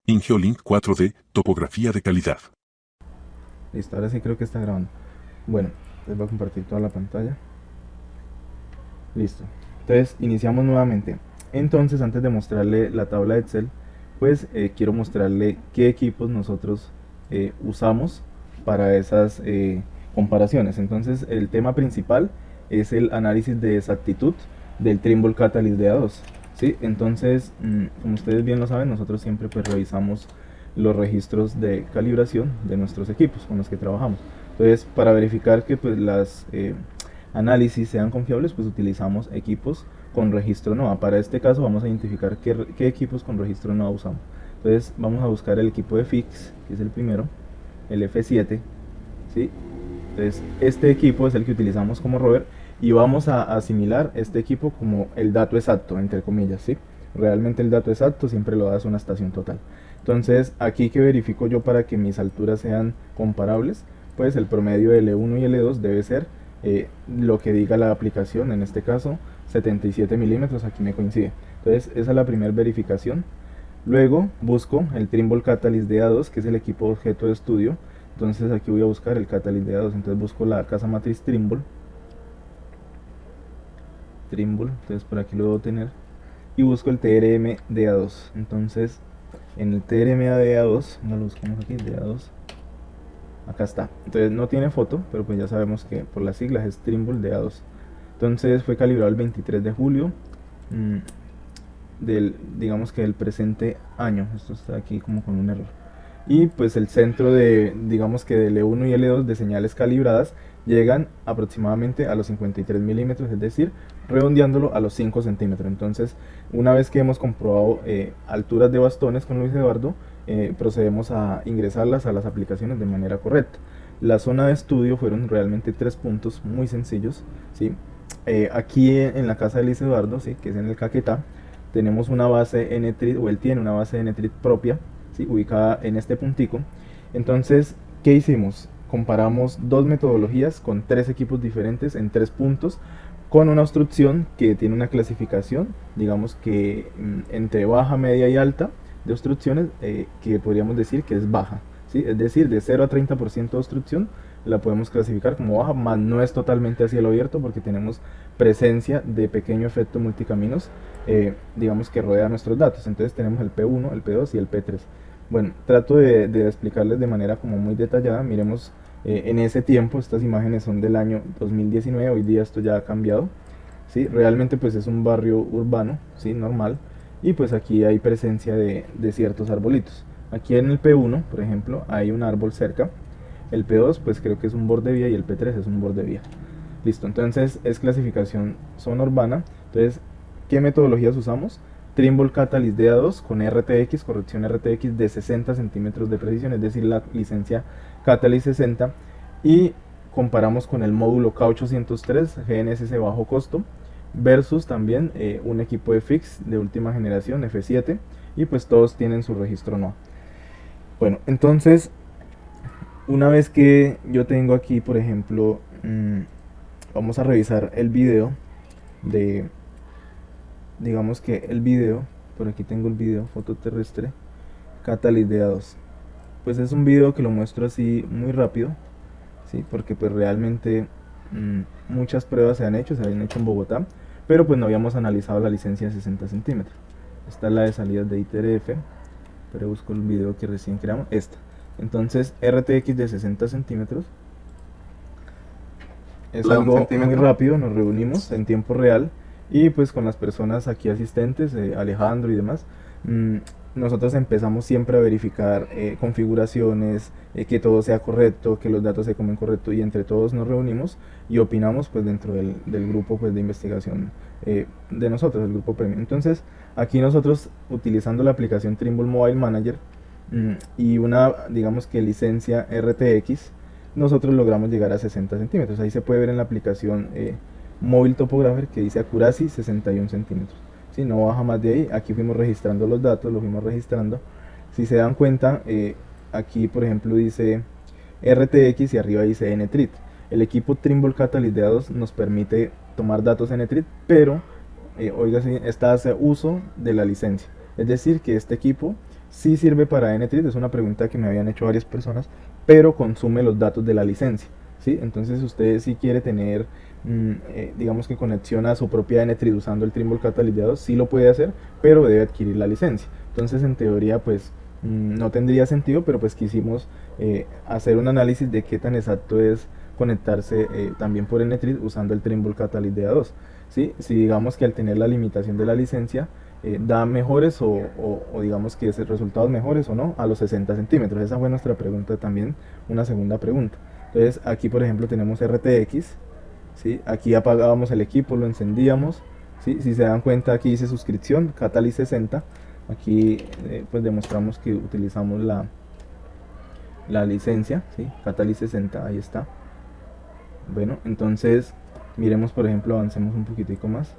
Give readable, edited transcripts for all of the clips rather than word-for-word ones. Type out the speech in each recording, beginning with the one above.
IngeoLink 4D, topografía de calidad. Listo, ahora sí creo que está grabando. Bueno, les voy a compartir toda la pantalla. Listo. Entonces, iniciamos nuevamente. Entonces, antes de mostrarle la tabla de Excel, pues quiero mostrarle qué equipos nosotros usamos para esas comparaciones. Entonces, el tema principal es el análisis de exactitud del Trimble Catalyst de A2. ¿Sí? Entonces, como ustedes bien lo saben, nosotros siempre pues revisamos los registros de calibración de nuestros equipos con los que trabajamos. Entonces, para verificar que pues las análisis sean confiables, pues utilizamos equipos con registro NOAA. Para este caso vamos a identificar qué equipos con registro NOAA usamos. Entonces vamos a buscar el equipo de FIX, que es el primero, el F7, ¿sí? Entonces este equipo es el que utilizamos como rover y vamos a asimilar este equipo como el dato exacto, entre comillas, ¿sí? Realmente el dato exacto siempre lo da una estación total. Entonces aquí que verifico yo para que mis alturas sean comparables, pues el promedio de L1 y L2 debe ser lo que diga la aplicación, en este caso 77 milímetros, aquí me coincide. Entonces esa es la primera verificación. Luego busco el Trimble Catalyst de A2, que es el equipo objeto de estudio. Entonces aquí voy a buscar el Catalyst de A2, entonces busco la casa matriz Trimble, entonces por aquí lo debo tener, y busco el TRM de A2. Entonces en el TRM de A2, no lo buscamos aquí, de A2, acá está. Entonces no tiene foto, pero pues ya sabemos que por las siglas es Trimble de A2. Entonces fue calibrado el 23 de julio digamos que del presente año. Esto está aquí como con un error. Y pues el centro de, digamos que del L1 y L2 de señales calibradas llegan aproximadamente a los 53 milímetros, es decir, redondeándolo a los 5 centímetros. Entonces, una vez que hemos comprobado alturas de bastones con Luis Eduardo, procedemos a ingresarlas a las aplicaciones de manera correcta. La zona de estudio fueron realmente 3 puntos muy sencillos, ¿sí? Aquí en la casa de Luis Eduardo, ¿sí? Que es en el Caquetá, tenemos una base N-Trit, o él tiene una base N-Trit propia, ¿sí? Ubicada en este puntico. Entonces, ¿qué hicimos? Comparamos dos metodologías con tres equipos diferentes en 3 puntos, con una obstrucción que tiene una clasificación, digamos que entre baja, media y alta de obstrucciones, que podríamos decir que es baja, ¿sí? Es decir, de 0 a 30% de obstrucción la podemos clasificar como baja, más no es totalmente a cielo abierto porque tenemos presencia de pequeño efecto multicaminos, digamos que rodea nuestros datos. Entonces tenemos el P1, el P2 y el P3. Bueno, trato de explicarles de manera como muy detallada. Miremos en ese tiempo, estas imágenes son del año 2019, hoy día esto ya ha cambiado, ¿sí? Realmente pues es un barrio urbano, ¿sí? Normal, y pues aquí hay presencia de ciertos arbolitos. Aquí en el P1, por ejemplo, hay un árbol cerca. El P2 pues creo que es un borde vía y el P3 es un borde vía. Listo, entonces es clasificación zona urbana. Entonces, ¿qué metodologías usamos? Trimble Catalyst DA2 con RTX, corrección RTX de 60 centímetros de precisión, es decir, la licencia Catalyst 60. Y comparamos con el módulo K803 GNSS bajo costo versus también un equipo de FIX de última generación F7, y pues todos tienen su registro NOAA. Bueno, entonces una vez que yo tengo aquí, por ejemplo, vamos a revisar el video de, digamos que el video, por aquí tengo el video foto terrestre Catalyst DA2. Pues es un video que lo muestro así muy rápido, ¿sí? Porque pues realmente muchas pruebas se han hecho en Bogotá, pero pues no habíamos analizado la licencia de 60 centímetros. Esta es la de salidas de ITRF, pero busco el video que recién creamos, esta. Entonces RTX de 60 centímetros es algo muy rápido, nos reunimos en tiempo real y pues con las personas aquí asistentes, Alejandro y demás, nosotros empezamos siempre a verificar configuraciones, que todo sea correcto, que los datos se comen correcto, y entre todos nos reunimos y opinamos pues dentro del grupo pues de investigación de nosotros, el grupo premium. Entonces aquí nosotros, utilizando la aplicación Trimble Mobile Manager y una, digamos que licencia RTX, nosotros logramos llegar a 60 centímetros. Ahí se puede ver en la aplicación móvil Topographer que dice Accuracy 61 centímetros. Si no baja más de ahí, aquí fuimos registrando los datos, los fuimos registrando. Si se dan cuenta, aquí por ejemplo dice RTX y arriba dice N-Trit. El equipo Trimble Catalyst DA2 nos permite tomar datos N-Trit, pero oiga, está hace uso de la licencia. Es decir, que este equipo sí sirve para N-Trid, es una pregunta que me habían hecho varias personas, pero consume los datos de la licencia, ¿sí? Entonces usted si quiere tener, digamos que conexión a su propia N-Trid usando el Trimble Catalyst de A2, sí lo puede hacer, pero debe adquirir la licencia. Entonces en teoría pues no tendría sentido, pero pues quisimos hacer un análisis de qué tan exacto es conectarse también por N-Trid usando el Trimble Catalyst de A2. ¿Sí? Si digamos que al tener la limitación de la licencia da mejores o digamos que es resultados mejores o no a los 60 centímetros. Esa fue nuestra pregunta también, una segunda pregunta. Entonces aquí por ejemplo tenemos RTX, ¿sí? Aquí apagábamos el equipo, lo encendíamos, ¿sí? Si se dan cuenta aquí dice suscripción, Catalyst 60. Aquí pues demostramos que utilizamos la licencia, ¿sí? Catalyst 60, ahí está. Bueno, entonces miremos por ejemplo, avancemos un poquitico más.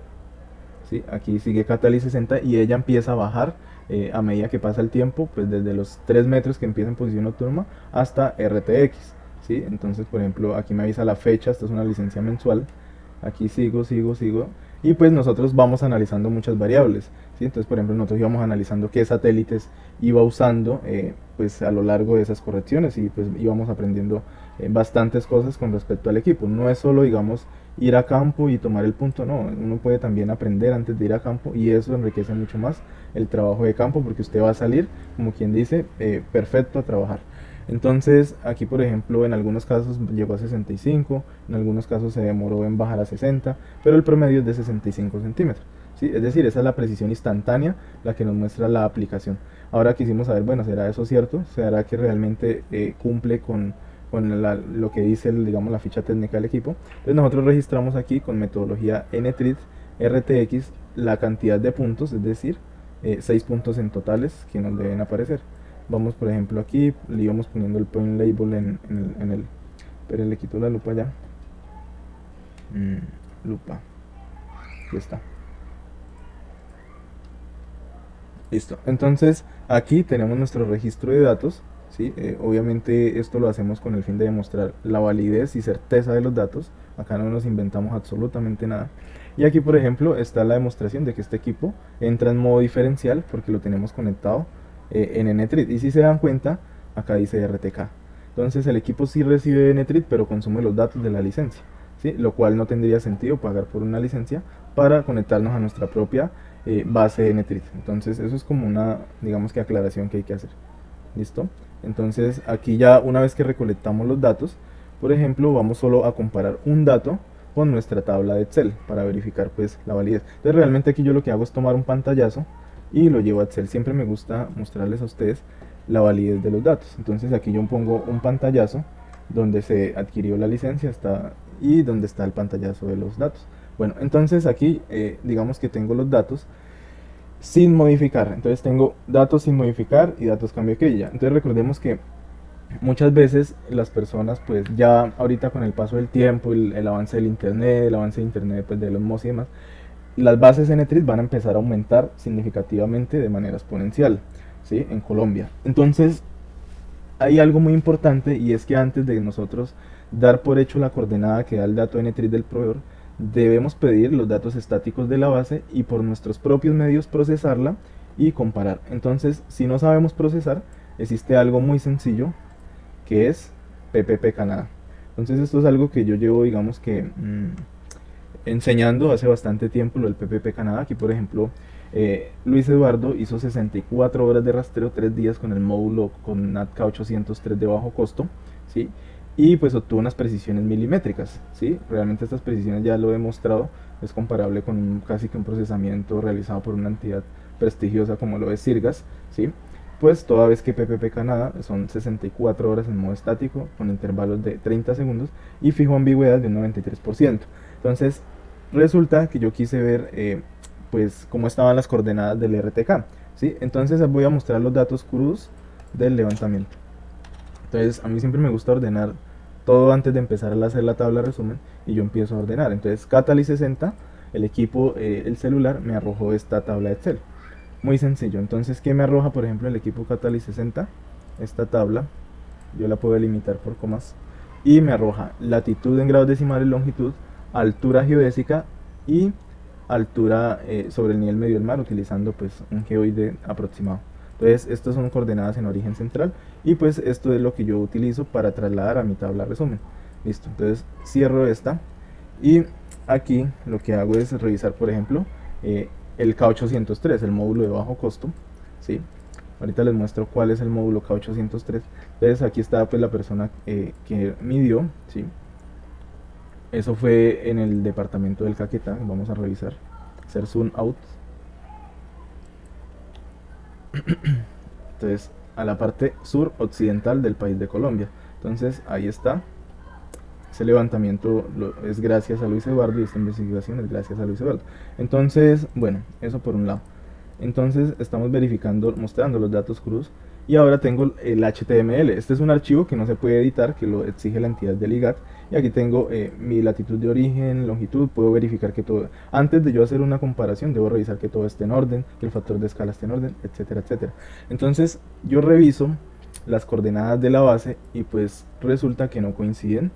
¿Sí? Aquí sigue Catalyst 60 y ella empieza a bajar a medida que pasa el tiempo, pues desde los 3 metros que empieza en posición nocturna hasta RTX. ¿Sí? Entonces, por ejemplo, aquí me avisa la fecha, esta es una licencia mensual. Aquí sigo y pues nosotros vamos analizando muchas variables. ¿Sí? Entonces, por ejemplo, nosotros íbamos analizando qué satélites iba usando pues a lo largo de esas correcciones y pues íbamos aprendiendo bastantes cosas con respecto al equipo. No es solo, digamos, ir a campo y tomar el punto, no, uno puede también aprender antes de ir a campo y eso enriquece mucho más el trabajo de campo porque usted va a salir, como quien dice, perfecto a trabajar. Entonces aquí por ejemplo en algunos casos llegó a 65, en algunos casos se demoró en bajar a 60, pero el promedio es de 65 centímetros. ¿Sí? Es decir, esa es la precisión instantánea la que nos muestra la aplicación. Ahora quisimos saber, bueno, ¿será eso cierto? ¿Será que realmente cumple con lo que dice digamos, la ficha técnica del equipo? Entonces nosotros registramos aquí con metodología N-Trid RTX la cantidad de puntos, es decir, 6 puntos en totales que nos deben aparecer. Vamos por ejemplo aquí, le íbamos poniendo el point label en el pero le quito la lupa ya. Lupa, ya está. Listo, entonces aquí tenemos nuestro registro de datos. ¿Sí? Obviamente esto lo hacemos con el fin de demostrar la validez y certeza de los datos. Acá no nos inventamos absolutamente nada. Y aquí por ejemplo está la demostración de que este equipo entra en modo diferencial porque lo tenemos conectado en N-Trid. Y si se dan cuenta, acá dice RTK. Entonces el equipo sí recibe N-Trid pero consume los datos de la licencia. ¿Sí? Lo cual no tendría sentido pagar por una licencia para conectarnos a nuestra propia base de N-Trid. Entonces eso es como una, digamos que aclaración que hay que hacer. ¿Listo? Entonces aquí ya una vez que recolectamos los datos, por ejemplo, vamos solo a comparar un dato con nuestra tabla de Excel para verificar pues la validez. Entonces realmente aquí yo lo que hago es tomar un pantallazo y lo llevo a Excel. Siempre me gusta mostrarles a ustedes la validez de los datos. Entonces aquí yo pongo un pantallazo donde se adquirió la licencia y donde está el pantallazo de los datos. Bueno, entonces aquí digamos que tengo los datos sin modificar. Entonces tengo datos sin modificar y datos cambio de querella. Entonces recordemos que muchas veces las personas pues ya ahorita con el paso del tiempo, el avance del internet, pues de los MOS y demás, las bases N-Trid van a empezar a aumentar significativamente de manera exponencial, ¿sí? En Colombia. Entonces hay algo muy importante y es que antes de nosotros dar por hecho la coordenada que da el dato N-Trid del proveedor, debemos pedir los datos estáticos de la base y por nuestros propios medios procesarla y comparar. Entonces, si no sabemos procesar, existe algo muy sencillo que es PPP Canadá. Entonces esto es algo que yo llevo, digamos que enseñando hace bastante tiempo, lo del PPP Canadá. Aquí por ejemplo Luis Eduardo hizo 64 horas de rastreo, 3 días con el módulo con NATCA 803 de bajo costo, ¿sí? Y pues obtuvo unas precisiones milimétricas, ¿sí? Realmente estas precisiones ya lo he demostrado, es comparable con casi que un procesamiento realizado por una entidad prestigiosa como lo es Sirgas, ¿sí? Pues toda vez que PPP Canadá son 64 horas en modo estático con intervalos de 30 segundos y fijo ambigüedad de un 93%. Entonces resulta que yo quise ver pues cómo estaban las coordenadas del RTK, ¿sí? Entonces voy a mostrar los datos crudos del levantamiento. Entonces a mí siempre me gusta ordenar todo antes de empezar a hacer la tabla de resumen y yo empiezo a ordenar. Entonces Catalyst 60, el equipo, el celular me arrojó esta tabla de Excel. Muy sencillo. Entonces, ¿qué me arroja por ejemplo el equipo Catalyst 60? Esta tabla, yo la puedo delimitar por comas y me arroja latitud en grados decimales, longitud, altura geodésica y altura sobre el nivel medio del mar utilizando pues un geoide aproximado. Entonces estas son coordenadas en origen central y pues esto es lo que yo utilizo para trasladar a mi tabla resumen. Listo, entonces cierro esta y aquí lo que hago es revisar, por ejemplo, el K803, el módulo de bajo costo, ¿sí? Ahorita les muestro cuál es el módulo K803. Entonces aquí está pues la persona que midió, ¿sí? Eso fue en el departamento del Caquetá. Vamos a revisar, hacer zoom out. Entonces a la parte sur occidental del país de Colombia. Entonces ahí está. Ese levantamiento es gracias a Luis Eduardo y esta investigación es gracias a Luis Eduardo. Entonces, bueno, eso por un lado. Entonces estamos verificando, mostrando los datos cruz y ahora tengo el HTML. Este es un archivo que no se puede editar, que lo exige la entidad del IGAT. Y aquí tengo mi latitud de origen, longitud, puedo verificar que todo, antes de yo hacer una comparación, debo revisar que todo esté en orden, que el factor de escala esté en orden, etcétera, etcétera. Entonces yo reviso las coordenadas de la base y pues resulta que no coinciden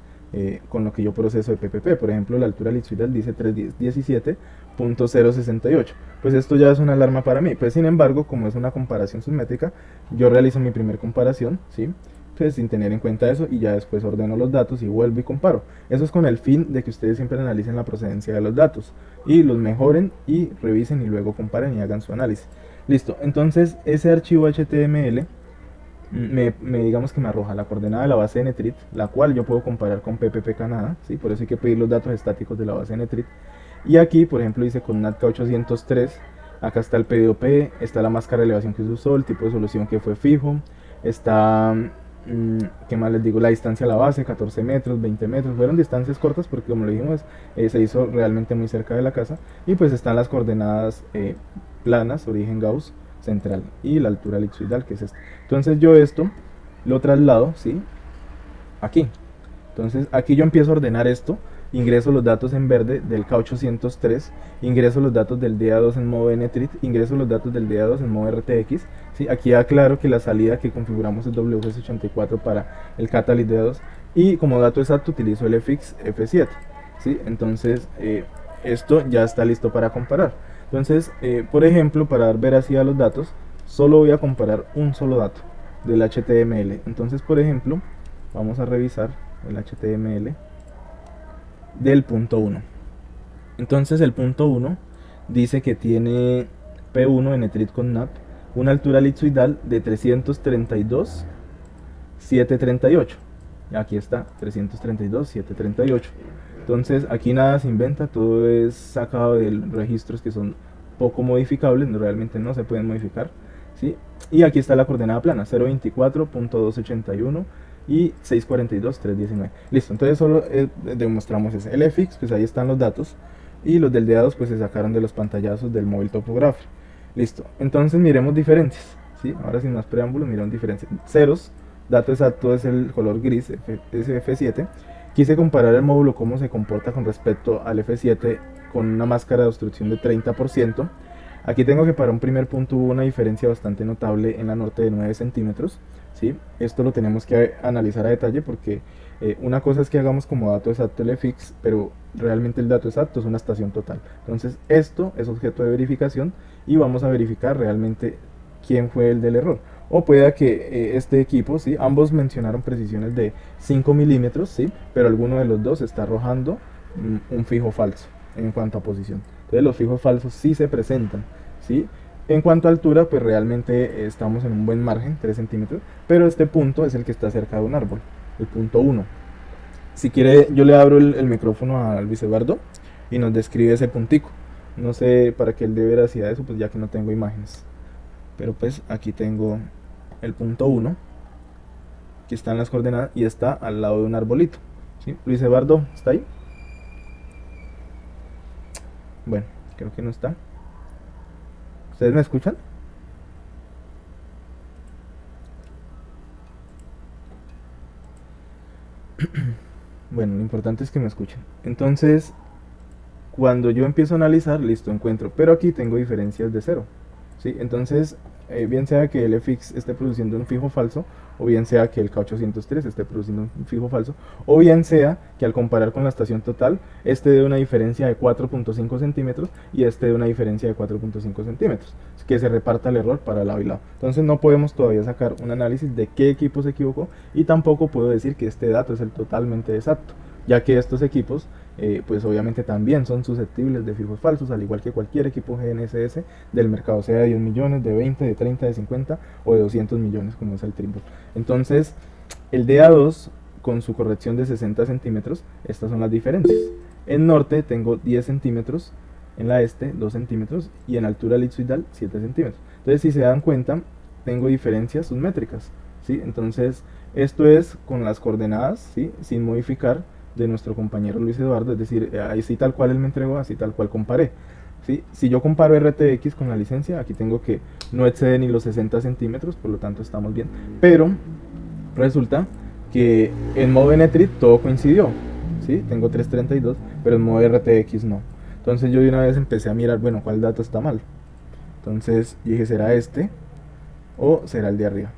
con lo que yo proceso de PPP. Por ejemplo, la altura elipsoidal dice 317.068. Pues esto ya es una alarma para mí. Pues sin embargo, como es una comparación submétrica, yo realizo mi primer comparación, ¿sí? Pues sin tener en cuenta eso y ya después ordeno los datos y vuelvo y comparo. Eso es con el fin de que ustedes siempre analicen la procedencia de los datos y los mejoren y revisen y luego comparen y hagan su análisis. Listo, entonces ese archivo HTML digamos que me arroja la coordenada de la base de Netrit, la cual yo puedo comparar con PPP Canadá, ¿sí? Por eso hay que pedir los datos estáticos de la base de Netrit. Y aquí, por ejemplo, dice con NATCA 803, acá está el PDOP, está la máscara de elevación que se usó, el tipo de solución que fue fijo, está, ¿qué más les digo? La distancia a la base, 14 metros, 20 metros, fueron distancias cortas porque como lo dijimos, se hizo realmente muy cerca de la casa, y pues están las coordenadas planas, origen Gauss, central y la altura elipsoidal que es esta. Entonces yo esto lo traslado, ¿sí? Aquí. Entonces aquí yo empiezo a ordenar esto, ingreso los datos en verde del K803, ingreso los datos del DA2 en modo Netrit, ingreso los datos del DA2 en modo RTX, ¿sí? Aquí aclaro que la salida que configuramos es WS84 para el Catalyst DA2 y como dato exacto utilizo el FX F7, ¿sí? Entonces esto ya está listo para comparar. Entonces, por ejemplo, para dar veracidad a los datos, solo voy a comparar un solo dato del HTML. Entonces, por ejemplo, vamos a revisar el HTML del punto 1. Entonces, el punto 1 dice que tiene P1 en Netrit con NAP, una altura elipsoidal de 332,738. Aquí está, 332,738. Entonces aquí nada se inventa, todo es sacado de registros que son poco modificables, realmente no se pueden modificar, ¿sí? Y aquí está la coordenada plana, 024.281 y 642.319. Listo, entonces solo demostramos ese. El FX, pues ahí están los datos, y los del DA2 pues se sacaron de los pantallazos del móvil topográfico. Listo, entonces miremos diferencias, ¿sí? Ahora sin más preámbulos, miremos diferencias. Ceros, dato exacto es el color gris, es F7. Quise comparar el módulo cómo se comporta con respecto al F7 con una máscara de obstrucción de 30%. Aquí tengo que para un primer punto hubo una diferencia bastante notable en la norte de 9 centímetros, ¿sí? Esto lo tenemos que analizar a detalle porque una cosa es que hagamos como dato exacto el FX, pero realmente el dato exacto es una estación total. Entonces esto es objeto de verificación y vamos a verificar realmente quién fue el del error. O pueda que este equipo, ¿sí? Ambos mencionaron precisiones de 5 milímetros, ¿sí? Pero alguno de los dos está arrojando un fijo falso en cuanto a posición. Entonces los fijos falsos sí se presentan, ¿sí? En cuanto a altura, pues realmente estamos en un buen margen, 3 centímetros, pero este punto es el que está cerca de un árbol, el punto 1. Si quiere, yo le abro el micrófono a Luis Eduardo y nos describe ese puntico. No sé para qué él dé veracidad a eso, pues ya que no tengo imágenes. Pero pues aquí tengo el punto 1, que está en las coordenadas y está al lado de un arbolito, ¿sí? Luis Eduardo, ¿está ahí? Bueno, creo que no está. ¿Ustedes me escuchan? Bueno, lo importante es que me escuchen. Entonces, cuando yo empiezo a analizar, listo, encuentro, pero aquí tengo diferencias de 0, ¿sí? Entonces, bien sea que el FX esté produciendo un fijo falso, o bien sea que el K803 esté produciendo un fijo falso, o bien sea que al comparar con la estación total, este dé una diferencia de 4.5 centímetros y este dé una diferencia de 4.5 centímetros, que se reparta el error para lado y lado. Entonces no podemos todavía sacar un análisis de qué equipo se equivocó, y tampoco puedo decir que este dato es el totalmente exacto, ya que estos equipos pues obviamente también son susceptibles de fijos falsos, al igual que cualquier equipo GNSS del mercado, sea de 10 millones, de 20, de 30, de 50 o de 200 millones, como es el Trimble. Entonces, el DA2 con su corrección de 60 centímetros, estas son las diferencias. En norte tengo 10 centímetros, en la este 2 centímetros y en altura elipsoidal 7 centímetros. Entonces, si se dan cuenta, tengo diferencias submétricas, ¿sí? Entonces, esto es con las coordenadas, ¿sí? Sin modificar de nuestro compañero Luis Eduardo, es decir, así tal cual él me entregó, así tal cual comparé. ¿Sí? Si yo comparo RTX con la licencia, aquí tengo que no excede ni los 60 centímetros, por lo tanto estamos bien, pero resulta que en modo Netrit todo coincidió, ¿sí? Tengo 332, pero en modo RTX no. Entonces yo de una vez empecé a mirar, bueno, ¿cuál dato está mal? Entonces dije, ¿será este o será el de arriba?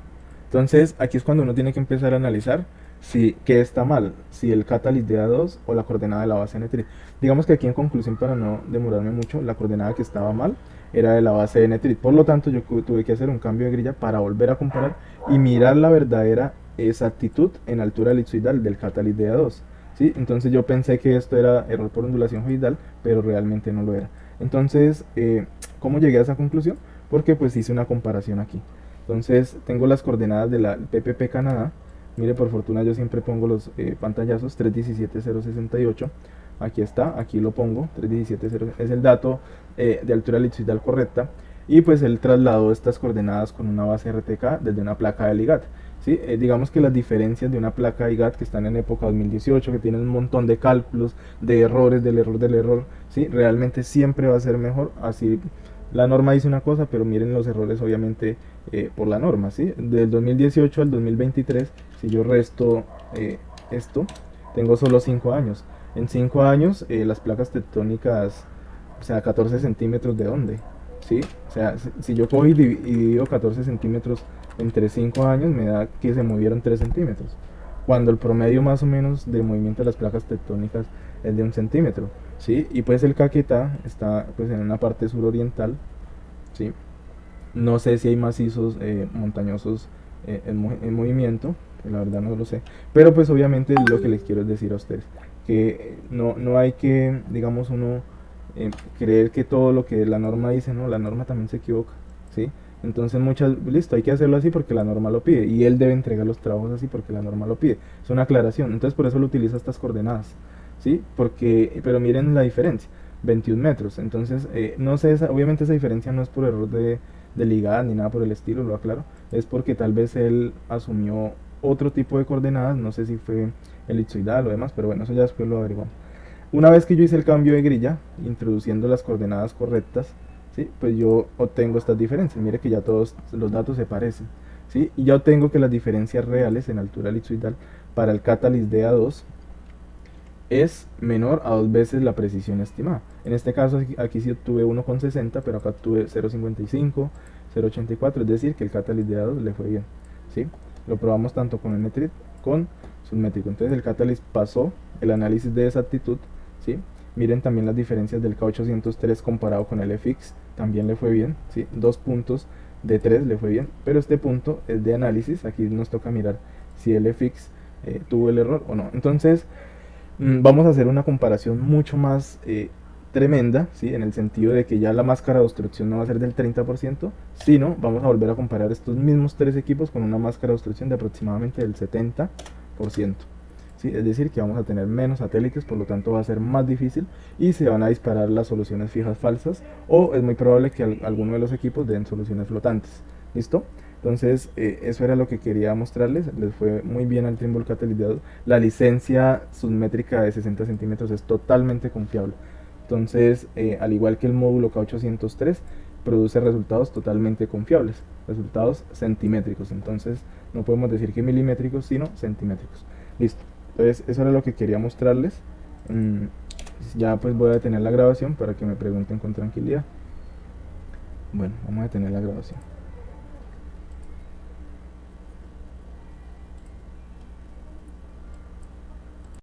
Entonces aquí es cuando uno tiene que empezar a analizar si qué está mal, si el catalyst de A2 o la coordenada de la base N3. Digamos que aquí en conclusión, para no demorarme mucho, la coordenada que estaba mal era de la base N3. Por lo tanto, yo tuve que hacer un cambio de grilla para volver a comparar y mirar la verdadera exactitud en altura elipsoidal del catalyst de A2. ¿Sí? Entonces yo pensé que esto era error por ondulación geoidal, pero realmente no lo era. Entonces, ¿cómo llegué a esa conclusión? Porque pues hice una comparación aquí. Entonces tengo las coordenadas de la PPP Canadá. Mire, por fortuna yo siempre pongo los pantallazos. 317.068. Aquí está, aquí lo pongo. 317.0 es el dato de altura elipsoidal correcta. Y pues él trasladó estas coordenadas con una base RTK desde una placa de LIGAT. ¿Sí? Digamos que las diferencias de una placa IGAT que están en época 2018, que tienen un montón de cálculos, de errores, del error, ¿sí? Realmente siempre va a ser mejor. Así la norma dice una cosa, pero miren los errores obviamente por la norma, ¿sí? Del 2018 al 2023, si yo resto esto, tengo solo 5 años. En 5 años las placas tectónicas, o sea, 14 centímetros de dónde, ¿sí? O sea, si yo cojo y divido 14 centímetros entre 5 años, me da que se movieron 3 centímetros, cuando el promedio más o menos de movimiento de las placas tectónicas es de 1 centímetro, ¿sí? Y pues el Caquetá está pues en una parte suroriental, ¿sí? No sé si hay macizos montañosos en movimiento, la verdad no lo sé, pero pues obviamente lo que les quiero decir a ustedes, que no hay que, digamos, uno creer que todo lo que la norma dice, no, la norma también se equivoca, ¿sí? Entonces listo, hay que hacerlo así porque la norma lo pide, y él debe entregar los trabajos así porque la norma lo pide, es una aclaración. Entonces por eso lo utiliza estas coordenadas, ¿sí? Pero miren la diferencia, 21 metros. Entonces no sé, obviamente esa diferencia no es por error de ligada ni nada por el estilo, lo aclaro, es porque tal vez él asumió otro tipo de coordenadas, no sé si fue elipsoidal o demás, pero bueno, eso ya después lo averiguamos. Una vez que yo hice el cambio de grilla, introduciendo las coordenadas correctas, ¿sí? Pues yo obtengo estas diferencias. Mire que ya todos los datos se parecen, ¿sí? Y ya obtengo que las diferencias reales en altura elipsoidal para el catalyst de A2 es menor a 2 veces la precisión estimada. En este caso aquí sí obtuve 1,60, pero acá obtuve 0,55, 0,84, es decir que el catalyst de A2 le fue bien, ¿sí? Lo probamos tanto con el Netrit con submétrico. Entonces el catalyst pasó el análisis de exactitud, ¿sí? Miren también las diferencias del K803 comparado con el FX, también le fue bien, ¿sí? 2 puntos de 3 le fue bien, pero este punto es de análisis, aquí nos toca mirar si el FX tuvo el error o no. Entonces vamos a hacer una comparación mucho más tremenda, ¿sí? En el sentido de que ya la máscara de obstrucción no va a ser del 30%, sino vamos a volver a comparar estos mismos 3 equipos con una máscara de obstrucción de aproximadamente del 70%. ¿Sí? Es decir, que vamos a tener menos satélites, por lo tanto va a ser más difícil y se van a disparar las soluciones fijas falsas, o es muy probable que alguno de los equipos den soluciones flotantes. ¿Listo? Entonces, eso era lo que quería mostrarles. Les fue muy bien al Trimble Catalyst de A2. La licencia submétrica de 60 centímetros es totalmente confiable. Entonces, al igual que el módulo K803, produce resultados totalmente confiables, resultados centimétricos. Entonces, no podemos decir que milimétricos, sino centimétricos. Listo. Entonces, eso era lo que quería mostrarles. Ya pues voy a detener la grabación para que me pregunten con tranquilidad. Bueno, vamos a detener la grabación.